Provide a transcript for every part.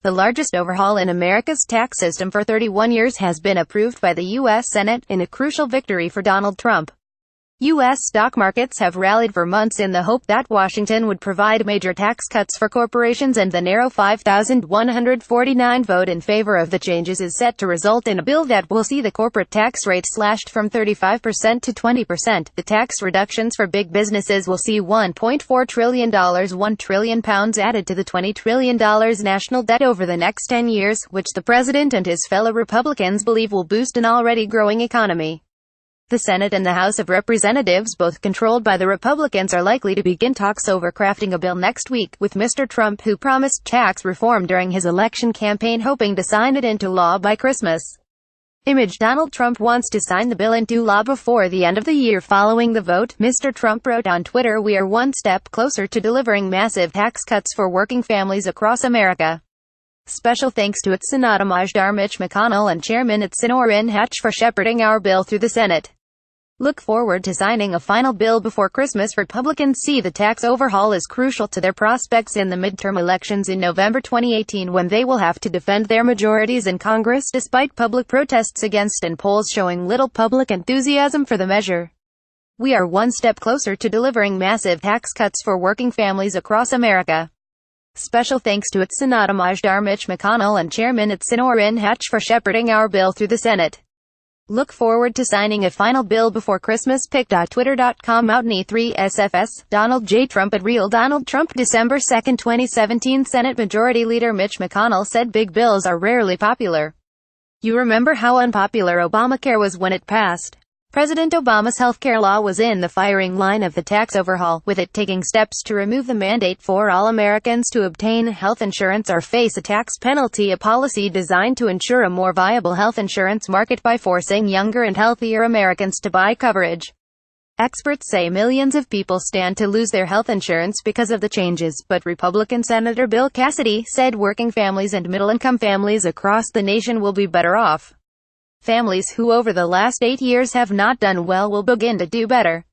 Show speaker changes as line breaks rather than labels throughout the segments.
The largest overhaul in America's tax system for 31 years has been approved by the U.S. Senate, in a crucial victory for Donald Trump. U.S. stock markets have rallied for months in the hope that Washington would provide major tax cuts for corporations, and the narrow 5,149 vote in favor of the changes is set to result in a bill that will see the corporate tax rate slashed from 35% to 20%. The tax reductions for big businesses will see $1.4 trillion, £1 trillion added to the $20 trillion national debt over the next 10 years, which the president and his fellow Republicans believe will boost an already growing economy. The Senate and the House of Representatives, both controlled by the Republicans, are likely to begin talks over crafting a bill next week, with Mr. Trump, who promised tax reform during his election campaign, hoping to sign it into law by Christmas. Image: Donald Trump wants to sign the bill into law before the end of the year. Following the vote, Mr. Trump wrote on Twitter, "We are one step closer to delivering massive tax cuts for working families across America. Special thanks to its Senate Major Mitch McConnell and Chairman at Senate Orrin Hatch for shepherding our bill through the Senate. Look forward to signing a final bill before Christmas." Republicans see the tax overhaul as crucial to their prospects in the midterm elections in November 2018, when they will have to defend their majorities in Congress, despite public protests against and polls showing little public enthusiasm for the measure. "We are one step closer to delivering massive tax cuts for working families across America. Special thanks to its Senate Major Mitch McConnell and Chairman at Senate Orrin Hatch for shepherding our bill through the Senate. Look forward to signing a final bill before Christmas." Pic.twitter.com Mountain E3 SFS, Donald J. Trump at Real Donald Trump. December 2, 2017. Senate Majority Leader Mitch McConnell said big bills are rarely popular. "You remember how unpopular Obamacare was when it passed? President Obama's healthcare law was in the firing line of the tax overhaul, with it taking steps to remove the mandate for all Americans to obtain health insurance or face a tax penalty, a policy designed to ensure a more viable health insurance market by forcing younger and healthier Americans to buy coverage. Experts say millions of people stand to lose their health insurance because of the changes, but Republican Senator Bill Cassidy said working families and middle-income families across the nation will be better off. Families who over the last 8 years have not done well will begin to do better."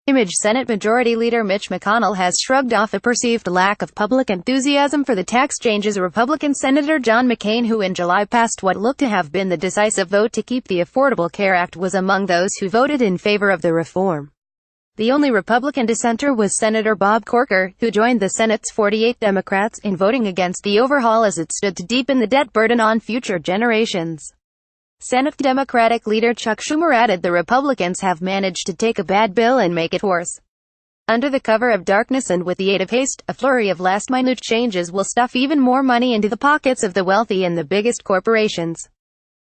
Image: Senate Majority Leader Mitch McConnell has shrugged off a perceived lack of public enthusiasm for the tax changes. Republican Senator John McCain, who in July passed what looked to have been the decisive vote to keep the Affordable Care Act, was among those who voted in favor of the reform. The only Republican dissenter was Senator Bob Corker, who joined the Senate's 48 Democrats in voting against the overhaul as it stood to deepen the debt burden on future generations. Senate Democratic leader Chuck Schumer added, "The Republicans have managed to take a bad bill and make it worse. Under the cover of darkness and with the aid of haste, a flurry of last-minute changes will stuff even more money into the pockets of the wealthy and the biggest corporations."